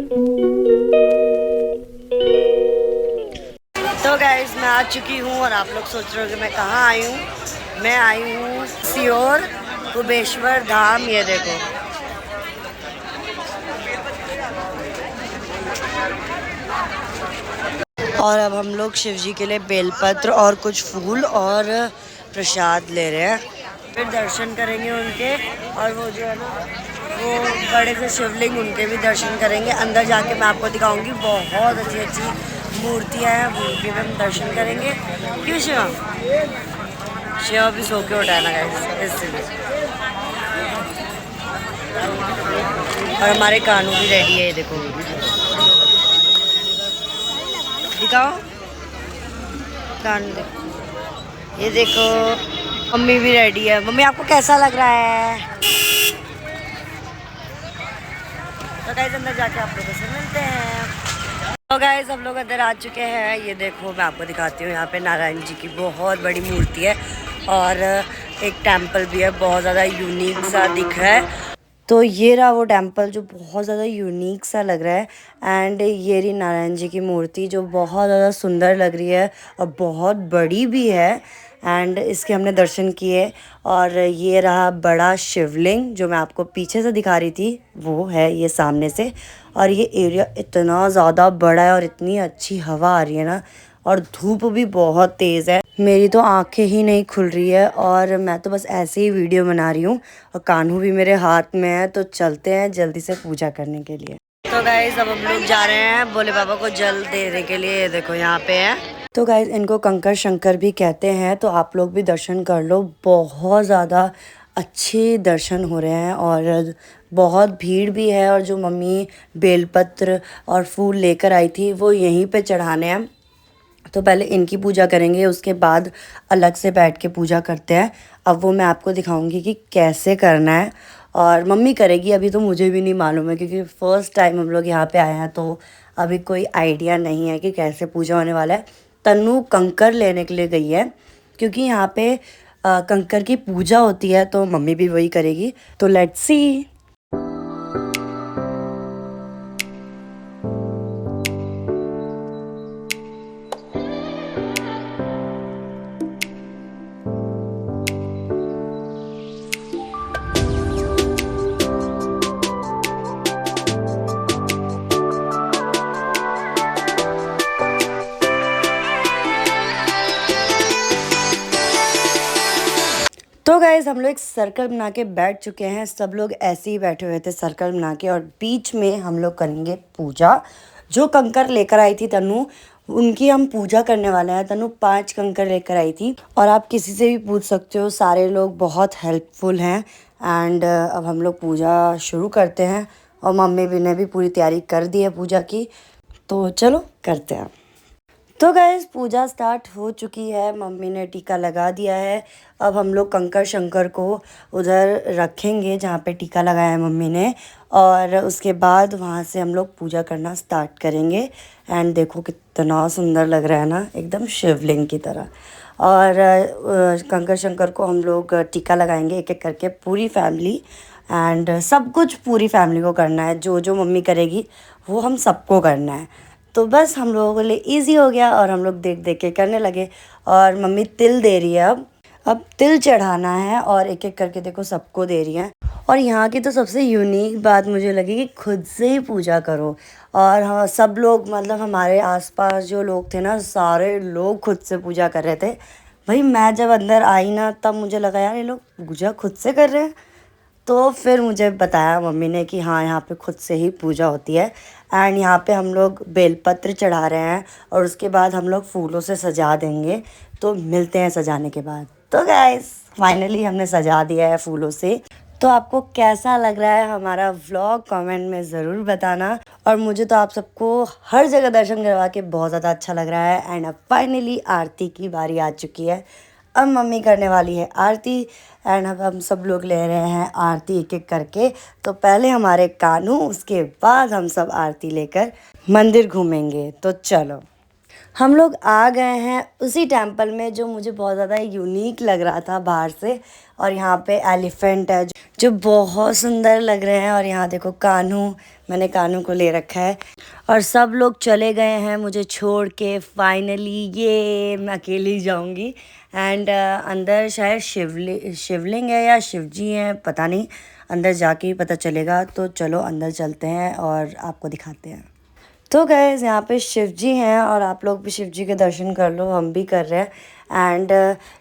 तो गाइस मैं आ चुकी हूँ और आप लोग सोच रहे हो कि मैं कहाँ आई हूँ। मैं आई हूँ सीहोर कुबेश्वर धाम। ये देखो, और अब हम लोग शिव जी के लिए बेलपत्र और कुछ फूल और प्रसाद ले रहे हैं। फिर दर्शन करेंगे उनके, और वो जो है ना, वो बड़े से शिवलिंग, उनके भी दर्शन करेंगे। अंदर जाके मैं आपको दिखाऊंगी, बहुत अच्छी अच्छी मूर्तियाँ हैं, उनके भी हम दर्शन करेंगे। क्यों शिवा? शिवा भी सो के उठा है ना गाइस, इसलिए। और हमारे कानू भी रेडी है, ये देखो, दिखाओ कानू, देखो, ये देखो। मम्मी भी रेडी है। मम्मी आपको कैसा लग रहा है? तो गाइस अंदर जाके आप लोगों से मिलते हैं। तो गाइस हम लोग अंदर आ चुके हैं। ये देखो, मैं आपको दिखाती हूँ, यहाँ पे नारायण जी की बहुत बड़ी मूर्ति है और एक टेम्पल भी है, बहुत ज़्यादा यूनिक सा दिख रहा है। तो ये रहा वो टेम्पल जो बहुत ज़्यादा यूनिक सा लग रहा है। एंड ये रही नारायण जी की मूर्ति जो बहुत ज़्यादा सुंदर लग रही है और बहुत बड़ी भी है। एंड इसके हमने दर्शन किए। और ये रहा बड़ा शिवलिंग जो मैं आपको पीछे से दिखा रही थी, वो है ये सामने से। और ये एरिया इतना ज़्यादा बड़ा है और इतनी अच्छी हवा आ रही है ना, और धूप भी बहुत तेज़ है। मेरी तो आंखें ही नहीं खुल रही है और मैं तो बस ऐसे ही वीडियो बना रही हूँ। और कान्हू भी मेरे हाथ में है, तो चलते हैं जल्दी से पूजा करने के लिए। तो गाइस अब हम लोग जा रहे हैं भोले बाबा को जल देने के लिए। देखो यहाँ पे है। तो गाइस इनको कंकर शंकर भी कहते हैं, तो आप लोग भी दर्शन कर लो। बहुत ज़्यादा अच्छे दर्शन हो रहे हैं और बहुत भीड़ भी है। और जो मम्मी बेलपत्र और फूल लेकर आई थी वो यहीं पे चढ़ाने हैं। तो पहले इनकी पूजा करेंगे, उसके बाद अलग से बैठ के पूजा करते हैं। अब वो मैं आपको दिखाऊंगी कि कैसे करना है, और मम्मी करेगी। अभी तो मुझे भी नहीं मालूम है क्योंकि फ़र्स्ट टाइम हम लोग यहाँ पे आए हैं, तो अभी कोई आइडिया नहीं है कि कैसे पूजा होने वाला है। तन्नू कंकर लेने के लिए गई है क्योंकि यहाँ पे कंकर की पूजा होती है, तो मम्मी भी वही करेगी। तो लेट्स सी। तो गाइज़ हम लोग एक सर्कल बना के बैठ चुके हैं। सब लोग ऐसे ही बैठे हुए थे सर्कल बना के, और बीच में हम लोग करेंगे पूजा। जो कंकर लेकर आई थी तनु, उनकी हम पूजा करने वाले हैं। तनु 5 कंकर लेकर आई थी, और आप किसी से भी पूछ सकते हो, सारे लोग बहुत हेल्पफुल हैं। एंड अब हम लोग पूजा शुरू करते हैं, और मम्मी भी ने भी पूरी तैयारी कर दी है पूजा की। तो चलो करते हैं। तो गाइस पूजा स्टार्ट हो चुकी है, मम्मी ने टीका लगा दिया है। अब हम लोग कंकर शंकर को उधर रखेंगे जहाँ पे टीका लगाया है मम्मी ने, और उसके बाद वहाँ से हम लोग पूजा करना स्टार्ट करेंगे। एंड देखो कितना सुंदर लग रहा है ना, एकदम शिवलिंग की तरह। और कंकर शंकर को हम लोग टीका लगाएंगे एक एक करके, पूरी फैमिली। एंड सब कुछ पूरी फैमिली को करना है, जो जो मम्मी करेगी वो हम सबको करना है। तो बस हम लोगों के लिए इजी हो गया, और हम लोग देख देख के करने लगे। और मम्मी तिल दे रही है। अब तिल चढ़ाना है, और एक एक करके देखो सबको दे रही हैं। और यहाँ की तो सबसे यूनिक बात मुझे लगी कि खुद से ही पूजा करो। और हाँ, सब लोग मतलब हमारे आसपास जो लोग थे ना, सारे लोग खुद से पूजा कर रहे थे। भाई मैं जब अंदर आई ना, तब मुझे लगा यार ये लोग पूजा खुद से कर रहे हैं। तो फिर मुझे बताया मम्मी ने कि हाँ यहाँ पे खुद से ही पूजा होती है। एंड यहाँ पे हम लोग बेलपत्र चढ़ा रहे हैं, और उसके बाद हम लोग फूलों से सजा देंगे। तो मिलते हैं सजाने के बाद। तो गाइस फाइनली हमने सजा दिया है फूलों से। तो आपको कैसा लग रहा है हमारा व्लॉग, कमेंट में ज़रूर बताना। और मुझे तो आप सबको हर जगह दर्शन करवा के बहुत ज़्यादा अच्छा लग रहा है। एंड अब फाइनली आरती की बारी आ चुकी है। अब मम्मी करने वाली है आरती, एंड अब हम सब लोग ले रहे हैं आरती एक एक करके। तो पहले हमारे कान्हू, उसके बाद हम सब आरती लेकर मंदिर घूमेंगे। तो चलो। हम लोग आ गए हैं उसी टेंपल में जो मुझे बहुत ज़्यादा यूनिक लग रहा था बाहर से। और यहाँ पे एलिफेंट है जो बहुत सुंदर लग रहे हैं। और यहाँ देखो कान्हू, मैंने कान्हू को ले रखा है। और सब लोग चले गए हैं मुझे छोड़ के। फाइनली ये मैं अकेली जाऊँगी। एंड अंदर शायद शिवलिंग है या शिवजी हैं, पता नहीं, अंदर जाके ही पता चलेगा। तो चलो अंदर चलते हैं और आपको दिखाते हैं। तो गाइस यहाँ पे शिव जी हैं और आप लोग भी शिव जी के दर्शन कर लो, हम भी कर रहे हैं। एंड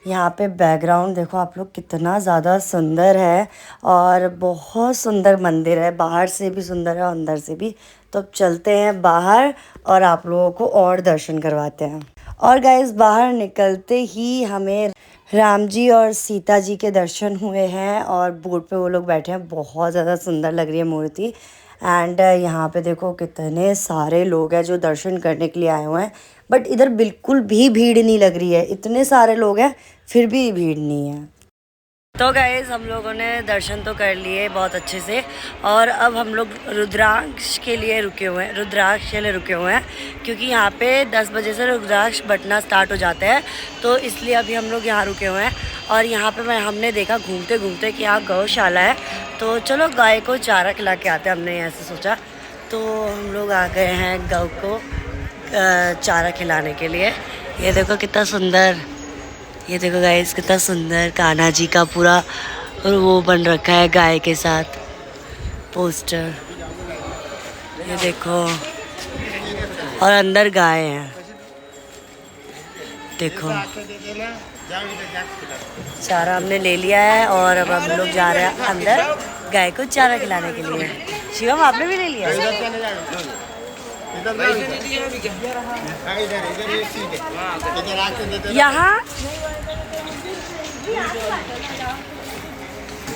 यहाँ पे बैकग्राउंड देखो आप लोग, कितना ज़्यादा सुंदर है और बहुत सुंदर मंदिर है। बाहर से भी सुंदर है और अंदर से भी। तो अब चलते हैं बाहर और आप लोगों को और दर्शन करवाते हैं। और गाइस बाहर निकलते ही हमें राम जी और सीता जी के दर्शन हुए हैं और बोट पे वो लोग बैठे हैं। बहुत ज़्यादा सुंदर लग रही है मूर्ति। एंड यहाँ पे देखो कितने सारे लोग हैं जो दर्शन करने के लिए आए हुए हैं। बट इधर बिल्कुल भी भीड़ नहीं लग रही है, इतने सारे लोग हैं फिर भी भीड़ नहीं है। तो गाइस हम लोगों ने दर्शन तो कर लिए बहुत अच्छे से। और अब हम लोग रुद्राक्ष के लिए रुके हुए हैं, क्योंकि यहाँ पे 10 बजे से रुद्राक्ष बटना स्टार्ट हो जाते हैं। तो इसलिए अभी हम लोग यहाँ रुके हुए हैं। और यहाँ पे हमने देखा घूमते घूमते कि यहाँ गौशाला है, तो चलो गाय को चारा खिला के आते हैं, हमने ऐसे सोचा। तो हम लोग आ गए हैं गौ को चारा खिलाने के लिए। ये देखो कितना सुंदर, ये देखो गाइस कितना सुंदर कान्हा जी का पूरा वो बन रखा है गाय के साथ पोस्टर, ये देखो। और अंदर गाय है, देखो। चारा हमने ले लिया है और अब हम लोग जा रहे हैं अंदर गाय को चारा खिलाने के लिए। शिवम आपने भी ले लिया?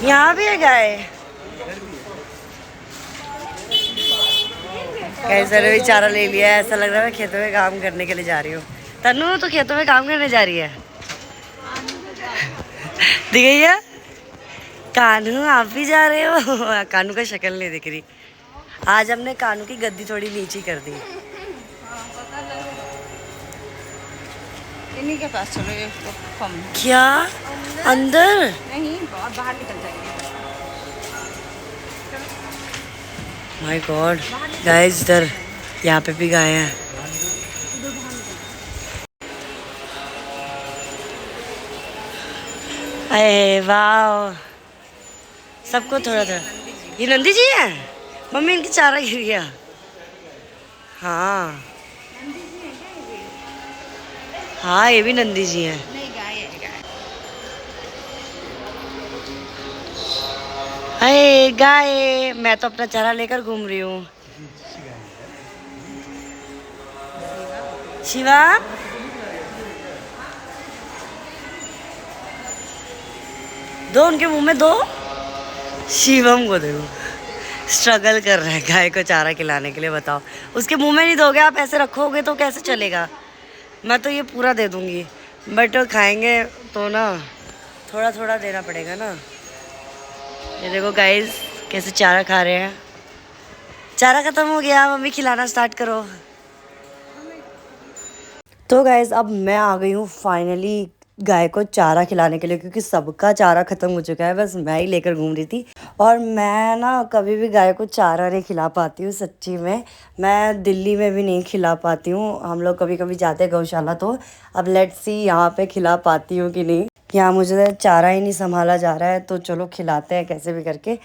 यहाँ भी है गाय। कैसे भी चारा ले लिया है, ऐसा लग रहा है मैं खेतों में काम करने के लिए जा रही हूँ। तन्नू तो खेतों में काम करने जा रही है। दिखिए कान्हू, आप भी जा रहे हो? कान्हू का शक्ल नहीं दिख रही। आज हमने कान्हू की गद्दी थोड़ी नीची कर दी। इन्हीं के पास चलो, ये कम क्या अंदर नहीं, बाहर निकल जाएंगे। माय गॉड गाइस, इधर यहाँ पे भी गाय हैं। अरे वाह, सबको थोड़ा थोड़ा। ये नंदी जी है? मम्मी इनकी चारा गिर गया। हाँ हाँ, ये भी नंदी जी हैं। नहीं, गाय है, गाय। अरे गाय, मैं तो अपना चारा लेकर घूम रही हूँ। शिवा दो, उनके मुंह में दो। शिवम को देखो, स्ट्रगल कर रहा है गाय को चारा खिलाने के लिए। बताओ, उसके मुंह में नहीं दोगे आप, ऐसे रखोगे तो कैसे चलेगा? मैं तो ये पूरा दे दूंगी, बट खाएंगे तो ना थोड़ा थोड़ा देना पड़ेगा ना। ये देखो गाइस कैसे चारा खा रहे हैं। चारा खत्म हो गया, मम्मी खिलाना स्टार्ट करो। तो गाइस अब मैं आ गई हूँ फाइनली गाय को चारा खिलाने के लिए, क्योंकि सबका चारा ख़त्म हो चुका है, बस मैं ही लेकर घूम रही थी। और मैं ना कभी भी गाय को चारा नहीं खिला पाती हूँ, सच्ची में। मैं दिल्ली में भी नहीं खिला पाती हूँ, हम लोग कभी कभी जाते हैं गौशाला। तो अब लेट्स सी यहाँ पे खिला पाती हूँ कि नहीं। यहाँ मुझे चारा ही नहीं संभाला जा रहा है, तो चलो खिलाते हैं कैसे भी करके।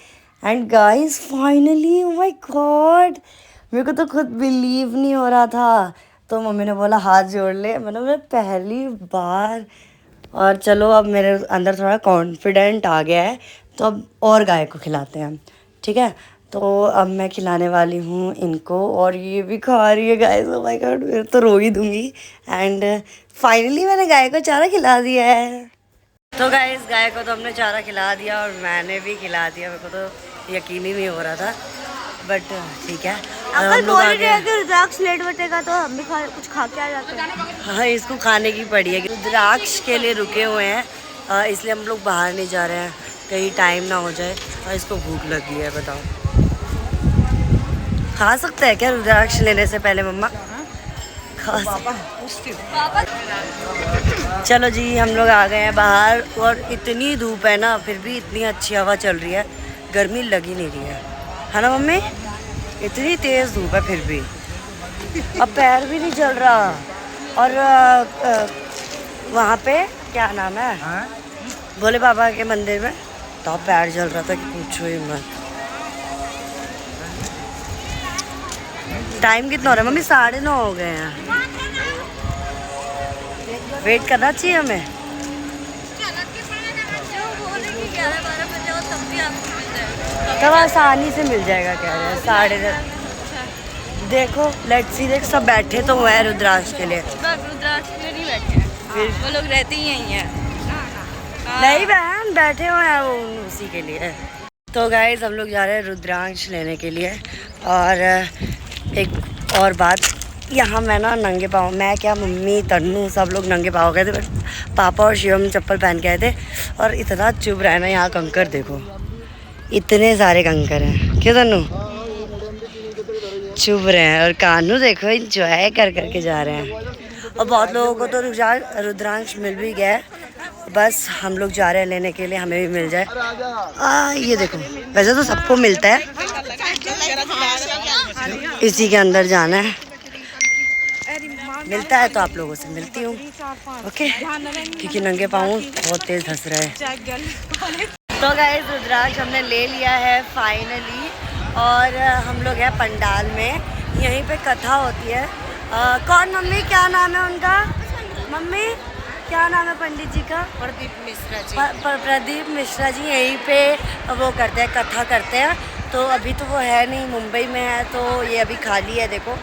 And guys finally, oh my God, मेरे को तो खुद बिलीव नहीं हो रहा था। तो मम्मी ने बोला हाथ जोड़ ले, मैंने पहली बार। और चलो अब मेरे अंदर थोड़ा कॉन्फिडेंट आ गया है, तो अब और गाय को खिलाते हैं, ठीक है। तो अब मैं खिलाने वाली हूँ इनको, और ये भी खा रही है गाय। ओह माय गॉड, मैं तो रो ही दूँगी। एंड फाइनली मैंने गाय को चारा खिला दिया है। तो गाइस गाय को तो हमने चारा खिला दिया और मैंने भी खिला दिया। मेरे को तो यकीन ही नहीं हो रहा था, बट ठीक है। अंकल बोल रहे हैं कि रुद्राक्ष लेट बटेगा तो हम भी कुछ खा के आ जाते हैं। हाँ, इसको खाने की पड़ी है। रुद्राक्ष के लिए रुके हुए हैं, इसलिए हम लोग बाहर नहीं जा रहे हैं, कहीं टाइम ना हो जाए। और इसको भूख लगी है, बताओ खा सकते हैं क्या रुद्राक्ष लेने से पहले? मम्मा चलो जी, हम लोग आ गए हैं बाहर और इतनी धूप है ना, फिर भी इतनी अच्छी हवा चल रही है, गर्मी लगी नहीं रही है ना मम्मी? इतनी तेज़ धूप है फिर भी, अब पैर भी नहीं जल रहा। और वहाँ पे क्या नाम है, भोले बाबा के मंदिर में तो पैर जल रहा था कि पूछो ही मत। टाइम कितना हो रहा है मम्मी? 9:30 हो गए हैं। वेट करना चाहिए हमें। तब आसानी से मिल जाएगा कह रहे हैं 10:30। देखो लेट्स सी, देख सब बैठे तो हुए हैं रुद्राक्ष के लिए। रुद्राक्ष के लिए नहीं बैठे हैं, फिर वो लोग रहते ही यहीं हैं। नहीं बहन, बैठे हुए हैं वो उसी के लिए। तो गाइस हम लोग जा रहे हैं रुद्राक्ष लेने के लिए। और एक और बात, यहाँ मैं ना नंगे पाँव, मैं क्या मम्मी तन्नू सब लोग नंगे पाँव गए थे, बट पापा और शिवम चप्पल पहन के आए थे। और इतना चुभ रहा है ना यहाँ, कंकर देखो, इतने सारे कंकर हैं। क्यों तन्नू? चुभ रहे हैं। और कानू देखो इंजॉय कर करके जा रहे हैं। और बहुत लोगों को तो रुद्राक्ष मिल भी गया है, बस हम लोग जा रहे हैं लेने के लिए, हमें भी मिल जाए। ये देखो, वैसे तो सबको मिलता है, इसी के अंदर जाना है, मिलता है तो आप लोगों से मिलती हूँ। ओके, क्योंकि नंगे पाँव बहुत तेज धंस रहा है। तो गाइस रुद्राक्ष हमने ले लिया है फाइनली, और हम लोग हैं पंडाल में, यहीं पे कथा होती है। कौन मम्मी, क्या नाम है उनका? मम्मी क्या नाम है पंडित जी का? प्रदीप मिश्रा जी। प्रदीप मिश्रा जी यहीं पे वो करते हैं, कथा करते हैं। तो अभी तो वो है नहीं, मुंबई में है, तो ये अभी खाली है देखो।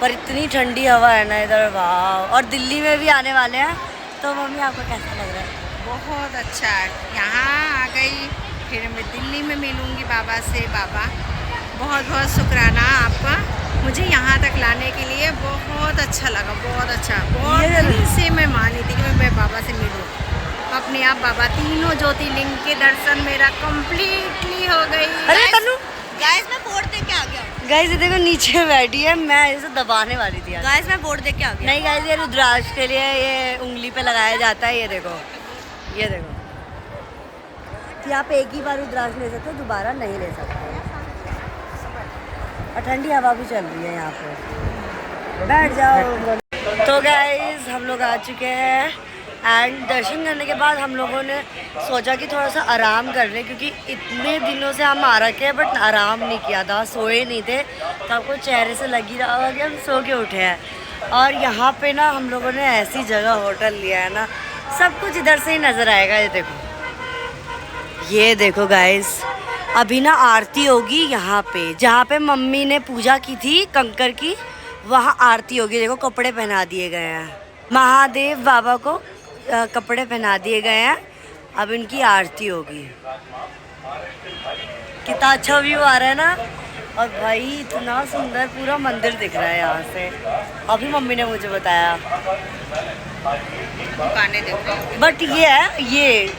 पर इतनी ठंडी हवा है ना इधर, वाह। और दिल्ली में भी आने वाले हैं, तो मम्मी आपको कैसा लग रहा है? बहुत अच्छा है, यहाँ आ गई, फिर मैं दिल्ली में मिलूँगी बाबा से। बाबा बहुत बहुत शुक्राना आपका, मुझे यहाँ तक लाने के लिए। बहुत अच्छा लगा, बहुत अच्छा। बहुत दिन से मैं मानी थी कि मैं बाबा से मिलूँ। अपने आप बाबा, तीनों ज्योतिर्लिंग के दर्शन मेरा कंप्लीटली हो गई। अरे तन्नू, गाइस मैं बोर्ड देख के आ गया। गाइस ये देखो नीचे बैठी है, मैं इसे दबाने वाली थी यार। गाइस मैं बोर्ड देख के आ गया। नहीं गाइस, ये रुद्राक्ष के लिए ये उंगली पे लगाया जाता है, ये देखो, ये देखो। कि आप एक ही बार रुद्राक्ष ले सकते हो, दोबारा नहीं ले सकते। और ठंडी हवा भी चल रही है यहाँ पे, बैठ जाओ। तो गाइस हम लोग आ चुके हैं, एंड दर्शन करने के बाद हम लोगों ने सोचा कि थोड़ा सा आराम कर लें, क्योंकि इतने दिनों से हम आ रखे हैं बट आराम नहीं किया था, सोए नहीं थे। तो आपको चेहरे से लग ही रहा होगा कि हम सो के उठे हैं। और यहाँ पे ना हम लोगों ने ऐसी जगह होटल लिया है ना, सब कुछ इधर से ही नज़र आएगा। ये देखो, ये देखो गाइस, अभी ना आरती होगी यहाँ पे, जहाँ पे मम्मी ने पूजा की थी कंकर की, वहाँ आरती होगी। देखो कपड़े पहना दिए गए हैं, महादेव बाबा को कपड़े पहना दिए गए हैं, अब इनकी आरती होगी। कितना अच्छा व्यू आ रहा है ना। और भाई इतना सुंदर पूरा मंदिर दिख रहा है यहाँ से, अभी मम्मी ने मुझे बताया। दुकानें देख रहे हैं। बट ये है, ये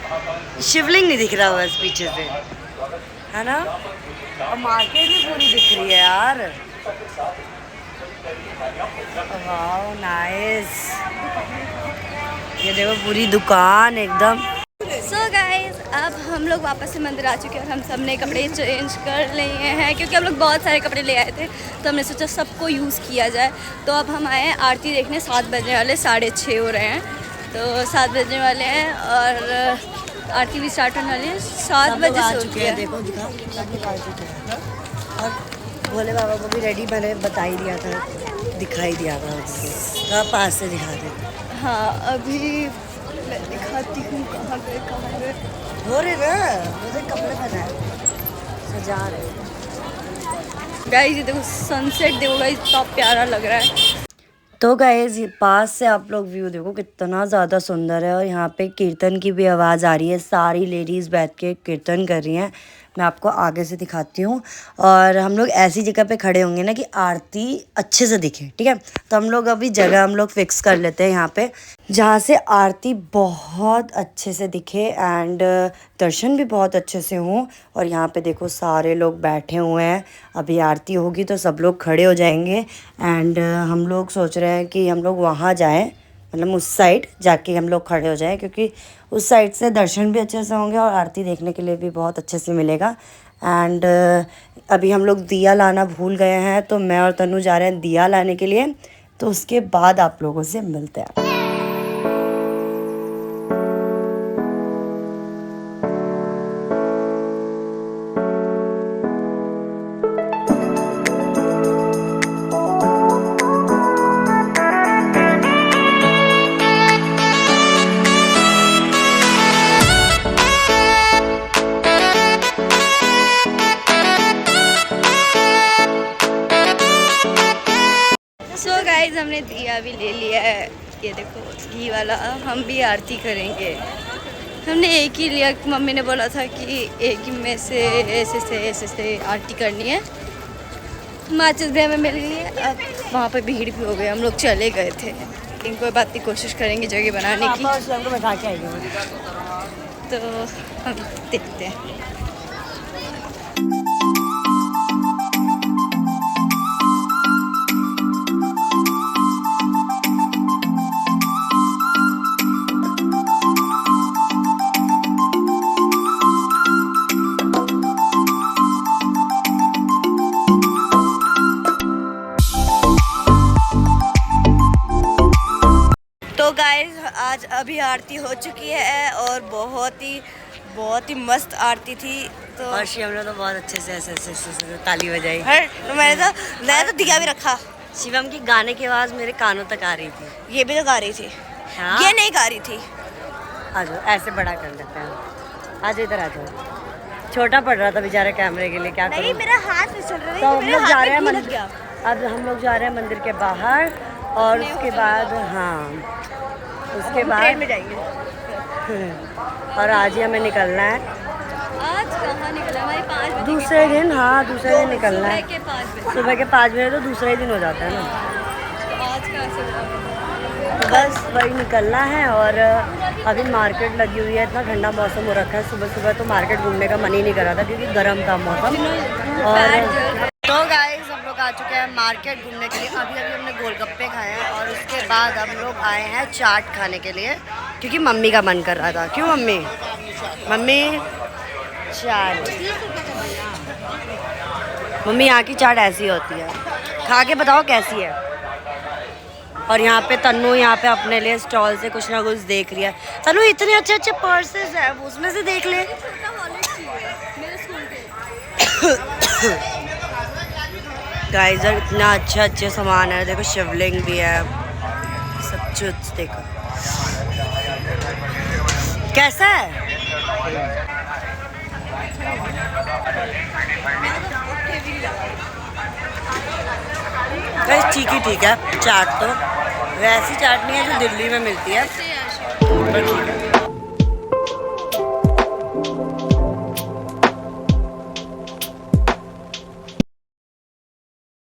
शिवलिंग नहीं दिख रहा बस पीछे से, है ना। और मार्केट भी पूरी दिख रही है यार, वाह नाइस। ये देखो पूरी दुकान एकदम। सो गाइस अब हम लोग वापस से मंदिर आ चुके हैं, और हम सब ने कपड़े चेंज कर लिए हैं, क्योंकि हम लोग बहुत सारे कपड़े ले आए थे, तो हमने सोचा सबको यूज़ किया जाए। तो अब हम आए हैं आरती देखने, 7 बजने वाले, 6:30 हो रहे हैं, तो 7 बजने वाले हैं, और आरती भी स्टार्ट होने वाली है। 7 बजे से होती है। देखो दिखा, सब लोग आ चुके हैं। और भोले बाबा को भी रेडी मैंने बता ही दिया था, दिखाई दिया था उसको, तो पास से दिखा दे। हाँ अभी मैं दिखाती हूँ कहाँ गए। हो रहे ना, मुझे कपड़े पहनाए, सजा रहे। गाइस ये देखो सनसेट, देखो गाइस इतना प्यारा लग रहा है। तो गाइस पास से आप लोग व्यू देखो कितना ज़्यादा सुंदर है। और यहाँ पे कीर्तन की भी आवाज़ आ रही है, सारी लेडीज़ बैठ के कीर्तन कर रही हैं। मैं आपको आगे से दिखाती हूँ। और हम लोग ऐसी जगह पे खड़े होंगे ना कि आरती अच्छे से दिखे, ठीक है। तो हम लोग अभी जगह हम लोग फिक्स कर लेते हैं यहाँ पे, जहाँ से आरती बहुत अच्छे से दिखे एंड दर्शन भी बहुत अच्छे से हों। और यहाँ पे देखो सारे लोग बैठे हुए हैं, अभी आरती होगी तो सब लोग खड़े हो जाएंगे। एंड हम लोग सोच रहे हैं कि हम लोग वहाँ जाएं, मतलब उस साइड जाके हम लोग खड़े हो जाएं, क्योंकि उस साइड से दर्शन भी अच्छे से होंगे और आरती देखने के लिए भी बहुत अच्छे से मिलेगा। एंड अभी हम लोग दिया लाना भूल गए हैं, तो मैं और तनु जा रहे हैं दिया लाने के लिए। तो उसके बाद आप लोगों से मिलते हैं। सो गाइस हमने दिया भी ले लिया है, ये देखो घी वाला। हम भी आरती करेंगे। हमने एक ही लिया, मम्मी ने बोला था कि एक ही में से ऐसे से आरती करनी है। माचिस भी हमें मिल गई है। अब वहाँ पे भीड़ भी हो गई, हम लोग चले गए थे, लेकिन कोई बात नहीं, कोशिश करेंगे जगह बनाने की। तो हम देखते हैं। तो गाइस आज अभी आरती हो चुकी है और बहुत ही मस्त आरती थी। तो और शिवम ने तो बहुत अच्छे से ऐसे ताली बजाई। तो मैंने तो दिया भी रखा। शिवम की गाने की आवाज़ मेरे कानों तक आ रही थी। ये भी तो गा रही थी। हाँ? ये नहीं गा रही थी। आ जाओ, ऐसे बड़ा कर लेते हैं। आ जाओ, इधर आ जाओ। छोटा पड़ रहा था बेचारे कैमरे के लिए, क्या नहीं करूं? मेरा हाथ में चल रहा तो है। हम लोग जा रहे हैं मंदिर। अब हम लोग जा रहे हैं मंदिर के बाहर, और उसके बाद उसके बाद ट्रेन में जाएंगे। और आज ही हमें निकलना है। आज कहाँ निकला? हमारे 5 बजे। दूसरे दिन, हाँ दूसरे दिन निकलना है। सुबह के 5 बजे। सुबह के 5 बजे तो दूसरा ही दिन हो जाता है ना। आज कहाँ से हुआ? तो बस वही निकलना है। और अभी मार्केट लगी हुई है, इतना ठंडा मौसम हो रखा है, सुबह सुबह तो मार्केट घूमने का मन ही नहीं कर रहा था क्योंकि गर्म था मौसम। और तो गाइस हम लोग आ चुके हैं मार्केट घूमने के लिए। अभी हमने गोलगप्पे खाए हैं और उसके बाद हम लोग आए हैं चाट खाने के लिए, क्योंकि मम्मी का मन कर रहा था। क्यों मम्मी? मम्मी चाट, मम्मी यहाँ की चाट ऐसी होती है, खा के बताओ कैसी है। और यहाँ पे तन्नू यहाँ पे अपने लिए स्टॉल से कुछ ना कुछ देख रही है। तन्नू इतने अच्छे अच्छे पर्सेस है, उसमें से देख ले। गाइस इतना अच्छे सामान है, देखो शिवलिंग भी है, सब कुछ देखो कैसा है। गाइस ठीक ही ठीक है चाट, तो वैसी चाट नहीं है जो दिल्ली में मिलती है, पर ठीक है।